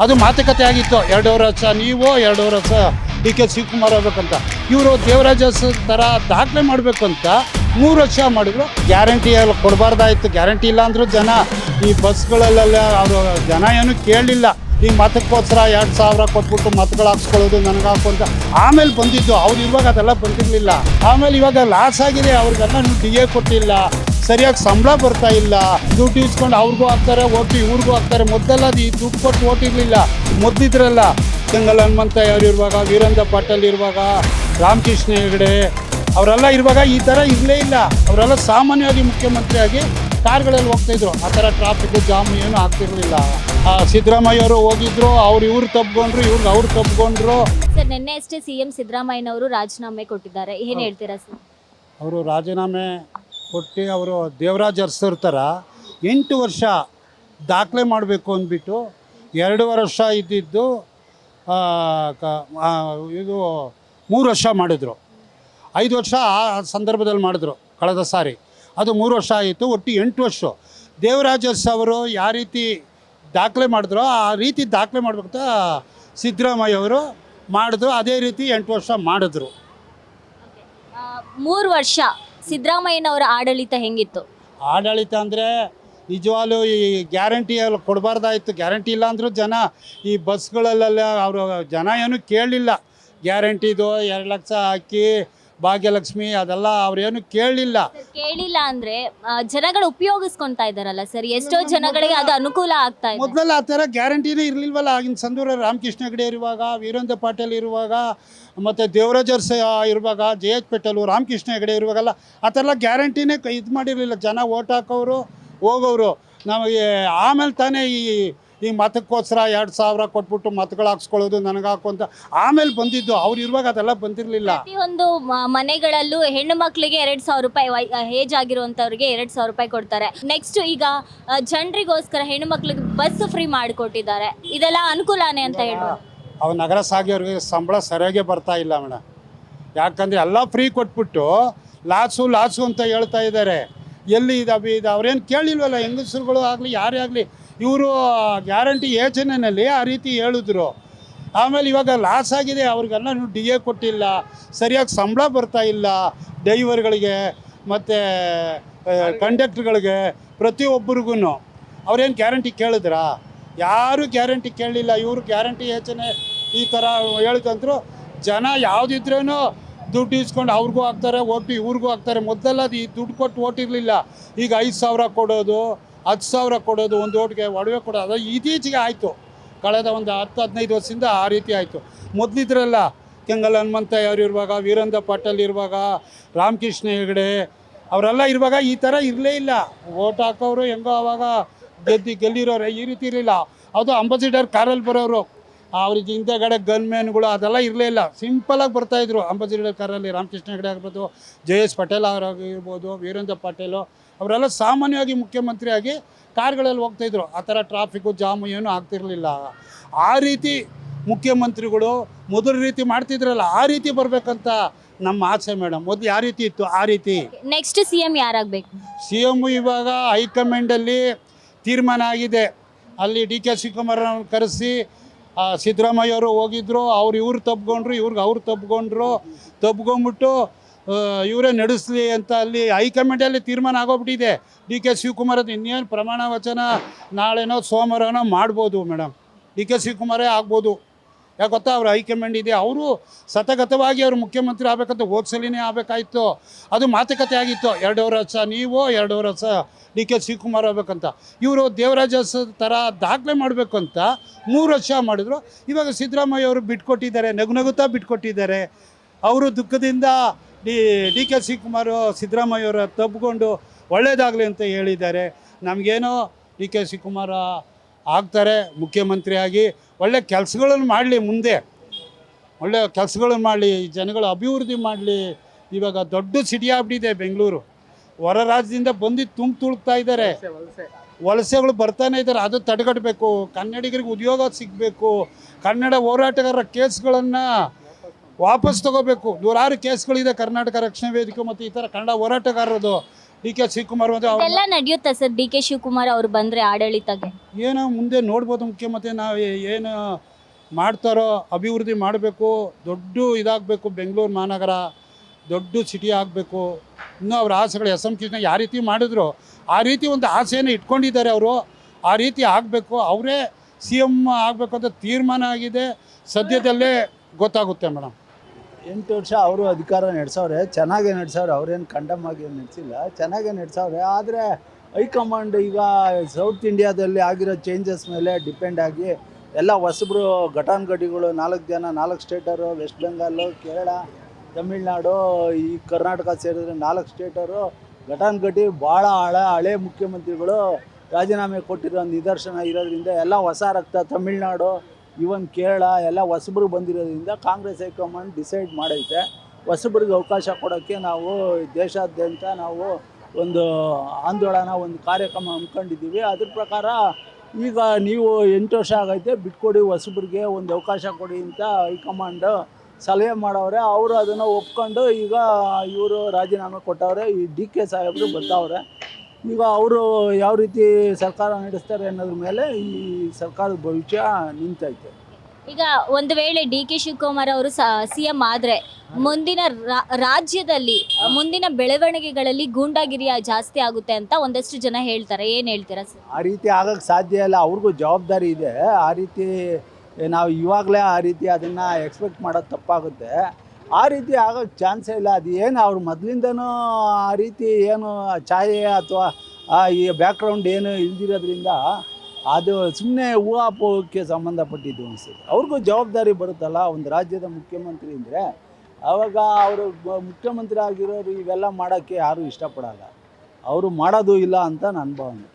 ಅದು ಮಾತುಕತೆ ಆಗಿತ್ತು 2 ವರ್ಷ ನೀವು 2 ವರ್ಷ ಡಿ ಕೆ ಶಿವಕುಮಾರ್ ಆಗ್ಬೇಕಂತ. ಇವರು ದೇವರಾಜ ಥರ ದಾಖಲೆ ಮಾಡಬೇಕು ಅಂತ 3 ವರ್ಷ ಮಾಡಿದ್ರು. ಗ್ಯಾರಂಟಿ ಎಲ್ಲ ಕೊಡಬಾರ್ದಾಯ್ತು. ಗ್ಯಾರಂಟಿ ಇಲ್ಲ ಅಂದರೂ ಜನ ಈ ಬಸ್ಗಳಲ್ಲೆಲ್ಲ ಅವರು ಜನ ಏನು ಕೇಳಲಿಲ್ಲ. ಈ ಮತಕ್ಕೋಸ್ಕರ 2,000 ಕೊಟ್ಬಿಟ್ಟು ಮತಗಳು ಹಾಕ್ಸ್ಕೊಳ್ಳೋದು ನನಗೆ ಹಾಕು ಅಂತ ಆಮೇಲೆ ಬಂದಿದ್ದು. ಅವ್ರು ಇರುವಾಗ ಅದೆಲ್ಲ ಬಂದಿರಲಿಲ್ಲ. ಆಮೇಲೆ ಇವಾಗ ಲಾಸ್ ಆಗಿದೆ. ಅವ್ರಿಗೆಲ್ಲ ಡಿ ಎ ಕೊಟ್ಟಿಲ್ಲ, ಸರಿಯಾಗಿ ಸಂಬಳ ಬರ್ತಾ ಇಲ್ಲ, ದುಡ್ಡು ಇಸ್ಕೊಂಡು ಅವ್ರಿಗೂ ಹಾಕ್ತಾರೆ ಓಟು, ಇವ್ರಿಗೂ ಹಾಕ್ತಾರೆ. ಮೊದಲೆಲ್ಲ ಈ ದುಡ್ಡು ಕೊಟ್ಟು ಓಟ್ ಇರಲಿಲ್ಲ. ಮೊದಲಿದ್ರಲ್ಲ ಕೆಂಗಲ್ ಹನುಮಂತ ಅವ್ರು ಇರುವಾಗ, ವೀರೇಂದ್ರ ಪಾಟೀಲ್ ಇರುವಾಗ, ರಾಮಕೃಷ್ಣ ಹೆಗಡೆ ಅವರೆಲ್ಲ ಇರುವಾಗ ಈ ಥರ ಇರಲೇ ಇಲ್ಲ. ಅವರೆಲ್ಲ ಸಾಮಾನ್ಯವಾಗಿ ಮುಖ್ಯಮಂತ್ರಿಯಾಗಿ ಕಾರ್ಗಳಲ್ಲಿ ಹೋಗ್ತಾಯಿದ್ರು. ಆ ಥರ ಟ್ರಾಫಿಕ್ ಜಾಮ್ ಏನು ಆಗ್ತಿರಲಿಲ್ಲ. ಸಿದ್ದರಾಮಯ್ಯ ಅವರು ಹೋಗಿದ್ರು, ಇವ್ರು ತಪ್ಪಿಕೊಂಡ್ರು, ಇವ್ರಿಗೆ ಅವ್ರು ತಪ್ಪಿಕೊಂಡ್ರು. ಸರ್, ನಿನ್ನೆ ಅಷ್ಟೇ ಸಿಎಂ ಸಿದ್ದರಾಮಯ್ಯನವರು ರಾಜೀನಾಮೆ ಕೊಟ್ಟಿದ್ದಾರೆ. ಏನು ಹೇಳ್ತೀರಾ ಸರ್? ಅವರು ರಾಜೀನಾಮೆ ಕೊಟ್ಟು ಅವರು ದೇವರಾಜ್ ಅರಸರ ಥರ 8 ವರ್ಷ ದಾಖಲೆ ಮಾಡಬೇಕು ಅಂದ್ಬಿಟ್ಟು 2 ವರ್ಷ ಇದ್ದಿದ್ದು ಇದು 3 ವರ್ಷ ಮಾಡಿದ್ರು. 5 ವರ್ಷ ಆ ಸಂದರ್ಭದಲ್ಲಿ ಮಾಡಿದ್ರು ಕಳೆದ ಸಾರಿ. ಅದು 3 ವರ್ಷ ಆಯಿತು. ಒಟ್ಟು 8 ವರ್ಷ ದೇವರಾಜ್ ಅರಸ್ ಅವರು ಯಾವ ರೀತಿ ದಾಖಲೆ ಮಾಡಿದ್ರು ಆ ರೀತಿ ದಾಖಲೆ ಮಾಡ್ಬೇಕಂತ ಸಿದ್ದರಾಮಯ್ಯ ಅವರು ಮಾಡಿದ್ರು. ಅದೇ ರೀತಿ 8 ವರ್ಷ ಮಾಡಿದ್ರು. 3 ವರ್ಷ ಸಿದ್ದರಾಮಯ್ಯನವರ ಆಡಳಿತ ಹೆಂಗಿತ್ತು? ಆಡಳಿತ ಅಂದರೆ ನಿಜವಾಗ್ಲೂ ಈ ಗ್ಯಾರಂಟಿ ಎಲ್ಲ ಕೊಡಬಾರ್ದಾಯ್ತು. ಗ್ಯಾರಂಟಿ ಇಲ್ಲ ಅಂದರೂ ಜನ ಈ ಬಸ್ಗಳಲ್ಲೆಲ್ಲ ಅವರು ಜನ ಏನು ಕೇಳಲಿಲ್ಲ. ಗ್ಯಾರಂಟಿದು 2 ಲಕ್ಷ ಹಾಕಿ ಭಾಗ್ಯಲಕ್ಷ್ಮಿ ಅದೆಲ್ಲ ಅವ್ರೇನು ಕೇಳಲಿಲ್ಲ. ಕೇಳಿಲ್ಲ ಅಂದ್ರೆ ಜನಗಳು ಉಪಯೋಗಿಸ್ಕೊತಾ ಇದ್ದಾರಲ್ಲ ಸರ್, ಎಷ್ಟೋ ಜನಗಳಿಗೆ ಅದು ಅನುಕೂಲ ಆಗ್ತಾ ಇದೆ. ಮೊದಲೆಲ್ಲ ಆ ಥರ ಗ್ಯಾರಂಟಿನೇ ಇರಲಿಲ್ವಲ್ಲ. ಆಗಿನ ಸಂದೂರ ರಾಮಕೃಷ್ಣ ಹೆಗಡೆ ಇರುವಾಗ, ವೀರೇಂದ್ರ ಪಾಟೀಲ್ ಇರುವಾಗ, ಮತ್ತು ದೇವರಾಜ್ ಅರಸ್ ಇರುವಾಗ, JH ಪಟೇಲು, ರಾಮಕೃಷ್ಣ ಹೆಗಡೆ ಇರುವಾಗೆಲ್ಲ ಆ ಥರ ಎಲ್ಲ ಗ್ಯಾರಂಟಿನೇ ಇದು ಮಾಡಿರಲಿಲ್ಲ. ಜನ ಓಟ್ ಹಾಕೋರು ಹೋಗೋರು. ನಮಗೆ ಆಮೇಲೆ ತಾನೇ ಈ ಮತಕ್ಕೋಸ್ಕರ 2,000 ಕೊಟ್ಬಿಟ್ಟು ಮತಗಳು ಹಾಕ್ಸ್ಕೊಳ್ಳೋದು ನನಗೆ ಹಾಕು ಅಂತ ಆಮೇಲೆ ಬಂದಿದ್ದು. ಅವ್ರು ಇರುವಾಗ ಅದೆಲ್ಲ ಬಂದಿರಲಿಲ್ಲ. ಪ್ರತಿಯೊಂದು ಮನೆಗಳಲ್ಲೂ ಹೆಣ್ಣು ಮಕ್ಕಳಿಗೆ 2,000 ರೂಪಾಯಿ ಏಜ್ ಆಗಿರುವಂಥವ್ರಿಗೆ 2,000 ರೂಪಾಯಿ ಕೊಡ್ತಾರೆ. ನೆಕ್ಸ್ಟ್ ಈಗ ಜನರಿಗೋಸ್ಕರ ಹೆಣ್ಣು ಮಕ್ಳಿಗೆ ಬಸ್ ಫ್ರೀ ಮಾಡಿಕೊಟ್ಟಿದ್ದಾರೆ. ಇದೆಲ್ಲ ಅನುಕೂಲನೇ ಅಂತ ಹೇಳ್ಬೋದು. ಅವ್ರು ನಗರ ಸಾಗಿಯವ್ರಿಗೆ ಸಂಬಳ ಸರಿಯಾಗಿ ಬರ್ತಾ ಇಲ್ಲ ಮೇಡಮ್. ಯಾಕಂದರೆ ಎಲ್ಲ ಫ್ರೀ ಕೊಟ್ಬಿಟ್ಟು ಲಾಸು ಅಂತ ಹೇಳ್ತಾ ಇದ್ದಾರೆ. ಎಲ್ಲಿ ಇದು ಅವ್ರೇನು ಕೇಳಿಲ್ವಲ್ಲ. ಹೆಂಗಸರುಗಳು ಆಗಲಿ ಯಾರೇ ಆಗಲಿ ಇವರು ಗ್ಯಾರಂಟಿ ಯೋಜನೆಯಲ್ಲಿ ಆ ರೀತಿ ಹೇಳಿದ್ರು. ಆಮೇಲೆ ಇವಾಗ ಲಾಸ್ ಆಗಿದೆ. ಅವ್ರಿಗೆಲ್ಲ ಡಿ ಎ ಕೊಟ್ಟಿಲ್ಲ, ಸರಿಯಾಗಿ ಸಂಬಳ ಬರ್ತಾ ಇಲ್ಲ ಡ್ರೈವರ್ಗಳಿಗೆ ಮತ್ತು ಕಂಡಕ್ಟ್ರ್ಗಳಿಗೆ, ಪ್ರತಿಯೊಬ್ಬರಿಗೂ. ಅವ್ರೇನು ಗ್ಯಾರಂಟಿ ಕೇಳಿದ್ರಾ? ಯಾರೂ ಗ್ಯಾರಂಟಿ ಕೇಳಲಿಲ್ಲ. ಇವರು ಗ್ಯಾರಂಟಿ ಯೋಜನೆ ಈ ಥರ ಹೇಳಿದಂದ್ರು ಜನ ಯಾವುದಿದ್ರೂ ದುಡ್ಡು ಇಸ್ಕೊಂಡು ಅವ್ರಿಗೂ ಹಾಕ್ತಾರೆ ಓಟು, ಇವ್ರಿಗೂ ಹಾಕ್ತಾರೆ. ಮೊದಲೆಲ್ಲ ಈ ದುಡ್ಡು ಕೊಟ್ಟು ಓಟ್ ಇರಲಿಲ್ಲ. ಈಗ 5,000 ಕೊಡೋದು, 10,000 ಕೊಡೋದು, ಒಂದು ಓಟ್ಗೆ ಒಡವೆ ಕೊಡೋದು. ಅದು ಇತ್ತೀಚೆಗೆ ಆಯಿತು. ಕಳೆದ ಒಂದು 10-15 ವರ್ಷದಿಂದ ಆ ರೀತಿ ಆಯಿತು. ಮೊದಲಿದ್ರಲ್ಲ ಕೆಂಗಲ್ ಹನುಮಂತ ಅವ್ರು ಇರುವಾಗ, ವೀರೇಂದ್ರ ಪಾಟೀಲ್ ಇರುವಾಗ, ರಾಮಕೃಷ್ಣ ಹೆಗಡೆ ಅವರೆಲ್ಲ ಇರುವಾಗ ಈ ಥರ ಇರಲೇ ಇಲ್ಲ. ಓಟ್ ಹಾಕೋರು ಹೆಂಗೋ ಅವಾಗ ಗೆಲ್ಲಿರೋರು ಈ ರೀತಿ ಇರಲಿಲ್ಲ. ಅದು ಅಂಬಾಸಿಡರ್ ಕಾರಲ್ಲಿ ಬರೋರು. ಅವ್ರಿಗೆ ಹಿಂದೆಗಡೆ ಗನ್ಮ್ಯಾನ್ಗಳು ಅದೆಲ್ಲ ಇರಲೇ ಇಲ್ಲ. ಸಿಂಪಲಾಗಿ ಬರ್ತಾಯಿದ್ರು ಅಂಬಾಸಿಡರ್ ಕಾರಲ್ಲಿ. ರಾಮಕೃಷ್ಣ ಹೆಗಡೆ ಆಗಿರ್ಬೋದು, JS ಪಟೇಲ್ ಅವರಾಗಿರ್ಬೋದು, ವೀರೇಂದ್ರ ಪಾಟೀಲು ಅವರೆಲ್ಲ ಸಾಮಾನ್ಯವಾಗಿ ಮುಖ್ಯಮಂತ್ರಿಯಾಗಿ ಕಾರ್ಗಳಲ್ಲಿ ಹೋಗ್ತಾಯಿದ್ರು. ಆ ಥರ ಟ್ರಾಫಿಕ್ಕು ಜಾಮು ಏನೂ ಆಗ್ತಿರಲಿಲ್ಲ. ಆ ರೀತಿ ಮುಖ್ಯಮಂತ್ರಿಗಳು ಮೊದಲ ರೀತಿ ಮಾಡ್ತಿದ್ರಲ್ಲ ಆ ರೀತಿ ಬರಬೇಕಂತ ನಮ್ಮ ಆಸೆ ಮೇಡಮ್. ಮೊದಲು ಯಾವ ರೀತಿ ಇತ್ತು ಆ ರೀತಿ. Next CM ಯಾರಾಗಬೇಕು? CM ಇವಾಗ ಹೈಕಮಾಂಡಲ್ಲಿ ತೀರ್ಮಾನ ಆಗಿದೆ. ಅಲ್ಲಿ ಡಿ ಕೆ ಶಿವಕುಮಾರ್ ಕರೆಸಿ ಸಿದ್ದರಾಮಯ್ಯ ಅವರು ಹೋಗಿದ್ರು. ಇವ್ರು ತಪ್ಪಿಕೊಂಡ್ರು, ಇವ್ರಿಗೆ ಅವ್ರು ತಪ್ಪಿಕೊಂಡ್ಬಿಟ್ಟು ಇವರೇ ನಡೆಸಲಿ ಅಂತ ಅಲ್ಲಿ ಹೈಕಮಾಂಡಲ್ಲಿ ತೀರ್ಮಾನ ಆಗೋಗ್ಬಿಟ್ಟಿದೆ. ಡಿ ಕೆ ಶಿವಕುಮಾರ್ ಅದು ಇನ್ನೇನು ಪ್ರಮಾಣ ವಚನ ನಾಳೆನೋ ಸೋಮವಾರನೋ ಮಾಡ್ಬೋದು ಮೇಡಮ್. ಡಿ ಕೆ ಶಿವಕುಮಾರೇ ಆಗ್ಬೋದು. ಯಾಕೆ ಗೊತ್ತಾ, ಅವ್ರು ಹೈಕಮಾಂಡ್ ಇದೆ. ಅವರು ಸತತವಾಗಿ ಅವರು ಮುಖ್ಯಮಂತ್ರಿ ಆಗಬೇಕಂತ ಹೋದ್ಸಲಿನೇ ಆಗಬೇಕಾಯ್ತು. ಅದು ಮಾತುಕತೆ ಆಗಿತ್ತು. 2 ವರ್ಷ ನೀವು 2 ವರ್ಷ ಡಿ ಕೆ ಶಿವಕುಮಾರ್ ಆಗಬೇಕಂತ. ಇವರು ದೇವರಾಜ ಥರ ದಾಖಲೆ ಮಾಡಬೇಕು ಅಂತ 3 ವರ್ಷ ಮಾಡಿದ್ರು. ಇವಾಗ ಸಿದ್ದರಾಮಯ್ಯ ಅವರು ಬಿಟ್ಕೊಟ್ಟಿದ್ದಾರೆ, ನಗುತ್ತಾ ಬಿಟ್ಕೊಟ್ಟಿದ್ದಾರೆ. ಅವರು ದುಃಖದಿಂದ ಡಿ ಕೆ ಶಿವಕುಮಾರ್ ಸಿದ್ದರಾಮಯ್ಯ ಅವರ ತಬ್ಕೊಂಡು ಒಳ್ಳೆಯದಾಗಲಿ ಅಂತ ಹೇಳಿದ್ದಾರೆ. ನಮಗೇನೋ ಡಿ ಕೆ ಶಿವಕುಮಾರ್ ಆಗ್ತಾರೆ ಮುಖ್ಯಮಂತ್ರಿಯಾಗಿ, ಒಳ್ಳೆ ಕೆಲಸಗಳನ್ನು ಮಾಡಲಿ, ಮುಂದೆ ಒಳ್ಳೆ ಕೆಲಸಗಳನ್ನು ಮಾಡಲಿ, ಜನಗಳ ಅಭಿವೃದ್ಧಿ ಮಾಡಲಿ. ಇವಾಗ ದೊಡ್ಡ ಸಿಟಿ ಆಗ್ಬಿಟ್ಟಿದೆ ಬೆಂಗಳೂರು. ಹೊರ ರಾಜ್ಯದಿಂದ ಬಂದು ತುಳುಕ್ತಾ ಇದ್ದಾರೆ. ವಲಸೆಗಳು ಬರ್ತಾನೆ ಇದ್ದಾರೆ. ಅದು ತಡೆಗಟ್ಟಬೇಕು. ಕನ್ನಡಿಗರಿಗೆ ಉದ್ಯೋಗ ಸಿಗಬೇಕು. ಕನ್ನಡ ಹೋರಾಟಗಾರರ ಕೇಸ್ಗಳನ್ನು ವಾಪಸ್ ತಗೋಬೇಕು. 100 ಕೇಸ್ಗಳಿದೆ ಕರ್ನಾಟಕ ರಕ್ಷಣಾ ವೇದಿಕೆ ಮತ್ತು ಈ ಥರ ಕನ್ನಡ ಹೋರಾಟಗಾರರದು. DK ಶಿವಕುಮಾರ್ ಬಂದರೆ ಅವ್ರು ಎಲ್ಲ ನಡೆಯುತ್ತೆ ಸರ್ ಡಿ ಕೆ ಶಿವಕುಮಾರ್ ಅವ್ರು ಬಂದ್ರೆ ಆಡಳಿತಕ್ಕೆ? ಏನೋ ಮುಂದೆ ನೋಡ್ಬೋದು ಮುಖ್ಯಮಂತ್ರಿ ನಾವು ಏನು ಮಾಡ್ತಾರೋ ಅಭಿವೃದ್ಧಿ ಮಾಡಬೇಕು, ದೊಡ್ಡ ಇದಾಗಬೇಕು, ಬೆಂಗಳೂರು ಮಹಾನಗರ ದೊಡ್ಡ ಸಿಟಿ ಆಗಬೇಕು. ಇನ್ನೂ ಅವ್ರ ಆಸೆಗಳು SM ಕೃಷ್ಣ ಯಾವ ರೀತಿ ಮಾಡಿದ್ರು ಆ ರೀತಿ ಒಂದು ಆಸೆಯನ್ನು ಇಟ್ಕೊಂಡಿದ್ದಾರೆ ಅವರು. ಆ ರೀತಿ ಆಗಬೇಕು, ಅವರೇ CM ಆಗಬೇಕು ಅಂತ ತೀರ್ಮಾನ ಆಗಿದೆ. ಸದ್ಯದಲ್ಲೇ ಗೊತ್ತಾಗುತ್ತೆ ಮೇಡಮ್. 8 ವರ್ಷ ಅವರು ಅಧಿಕಾರ ನಡೆಸವ್ರೆ, ಚೆನ್ನಾಗೇ ನಡೆಸವ್ರೆ. ಅವ್ರೇನು ಕಂಡಮ್ ಆಗಿ ಏನು ನಡೆಸಿಲ್ಲ, ಚೆನ್ನಾಗೇ ನಡೆಸವ್ರೆ. ಆದರೆ ಹೈಕಮಾಂಡ್ ಈಗ ಸೌತ್ ಇಂಡಿಯಾದಲ್ಲಿ ಆಗಿರೋ ಚೇಂಜಸ್ ಮೇಲೆ ಡಿಪೆಂಡ್ ಆಗಿ ಎಲ್ಲ ಹೊಸಬ್ರು ಘಟಾನುಘಟಿಗಳು 4 ಜನ 4 ಸ್ಟೇಟರು, ವೆಸ್ಟ್ ಬೆಂಗಾಲು, ಕೇರಳ, ತಮಿಳ್ನಾಡು, ಈ ಕರ್ನಾಟಕ ಸೇರಿದ್ರೆ 4 ಸ್ಟೇಟರು ಘಟಾನುಘಟಿ ಭಾಳ ಹಳೆ ಮುಖ್ಯಮಂತ್ರಿಗಳು ರಾಜೀನಾಮೆ ಕೊಟ್ಟಿರೋ ನಿದರ್ಶನ ಇರೋದ್ರಿಂದ ಎಲ್ಲ ಹೊಸ ರಕ್ತ. ತಮಿಳ್ನಾಡು, ಇವನ್ ಕೇರಳ ಎಲ್ಲ ಹೊಸಬ್ರು ಬಂದಿರೋದ್ರಿಂದ ಕಾಂಗ್ರೆಸ್ ಹೈಕಮಾಂಡ್ ಡಿಸೈಡ್ ಮಾಡೈತೆ ಹೊಸಬ್ರಿಗೆ ಅವಕಾಶ ಕೊಡೋಕ್ಕೆ. ನಾವು ದೇಶಾದ್ಯಂತ ನಾವು ಒಂದು ಆಂದೋಲನ, ಒಂದು ಕಾರ್ಯಕ್ರಮ ಹಮ್ಮಿಕೊಂಡಿದ್ದೀವಿ. ಅದ್ರ ಪ್ರಕಾರ ಈಗ ನೀವು 8 ವರ್ಷ ಆಗೈತೆ, ಬಿಟ್ಕೊಡಿ, ಹೊಸಬ್ರಿಗೆ ಒಂದು ಅವಕಾಶ ಕೊಡಿ ಅಂತ ಹೈಕಮಾಂಡ್ ಸಲಹೆ ಮಾಡವ್ರೆ. ಅವರು ಅದನ್ನು ಒಪ್ಕೊಂಡು ಈಗ ಇವರು ರಾಜೀನಾಮೆ ಕೊಟ್ಟವ್ರೆ. ಈ DK ಸಾಹೇಬರು ಬರ್ತಾವ್ರೆ. ಈಗ ಅವರು ಯಾವ ರೀತಿ ಸರ್ಕಾರ ನಡೆಸ್ತಾರೆ ಅನ್ನೋದ್ರ ಮೇಲೆ ಈ ಸರ್ಕಾರದ ಭವಿಷ್ಯ ನಿಂತೈತೆ. ಈಗ ಒಂದು ವೇಳೆ ಡಿ ಕೆ ಶಿವಕುಮಾರ್ ಅವರು CM ಆದ್ರೆ ಮುಂದಿನ ರಾಜ್ಯದಲ್ಲಿ ಮುಂದಿನ ಬೆಳವಣಿಗೆಗಳಲ್ಲಿ ಗೂಂಡಾಗಿರಿ ಜಾಸ್ತಿ ಆಗುತ್ತೆ ಅಂತ ಒಂದಷ್ಟು ಜನ ಹೇಳ್ತಾರೆ. ಏನ್ ಹೇಳ್ತೀರಾ ಸರ್? ಆ ರೀತಿ ಆಗಕ್ಕೆ ಸಾಧ್ಯ ಇಲ್ಲ. ಅವ್ರಿಗೂ ಜವಾಬ್ದಾರಿ ಇದೆ. ಆ ರೀತಿ ನಾವು ಇವಾಗಲೇ ಆ ರೀತಿ ಅದನ್ನು ಎಕ್ಸ್ಪೆಕ್ಟ್ ಮಾಡೋದು ತಪ್ಪಾಗುತ್ತೆ. ಆ ರೀತಿ ಆಗೋಕ್ಕೆ ಚಾನ್ಸೇ ಇಲ್ಲ. ಅದು ಏನು ಅವ್ರು ಮೊದಲಿಂದನೂ ಆ ರೀತಿ ಏನು ಛಾಯೆ ಅಥವಾ ಈ ಬ್ಯಾಕ್ಗ್ರೌಂಡ್ ಏನು ಇಲ್ದಿರೋದ್ರಿಂದ ಅದು ಸುಮ್ಮನೆ ಊಹಾಪೋಹಕ್ಕೆ ಸಂಬಂಧಪಟ್ಟಿದ್ದು ಅನಿಸುತ್ತೆ. ಅವ್ರಿಗೂ ಜವಾಬ್ದಾರಿ ಬರುತ್ತಲ್ಲ ಒಂದು ರಾಜ್ಯದ ಮುಖ್ಯಮಂತ್ರಿ ಅಂದರೆ. ಆವಾಗ ಅವರು ಮುಖ್ಯಮಂತ್ರಿ ಆಗಿರೋರು ಇವೆಲ್ಲ ಮಾಡೋಕ್ಕೆ ಯಾರೂ ಇಷ್ಟಪಡಲ್ಲ. ಅವರು ಮಾಡೋದು ಇಲ್ಲ ಅಂತ ನನ್ನ ಭಾವನೆ.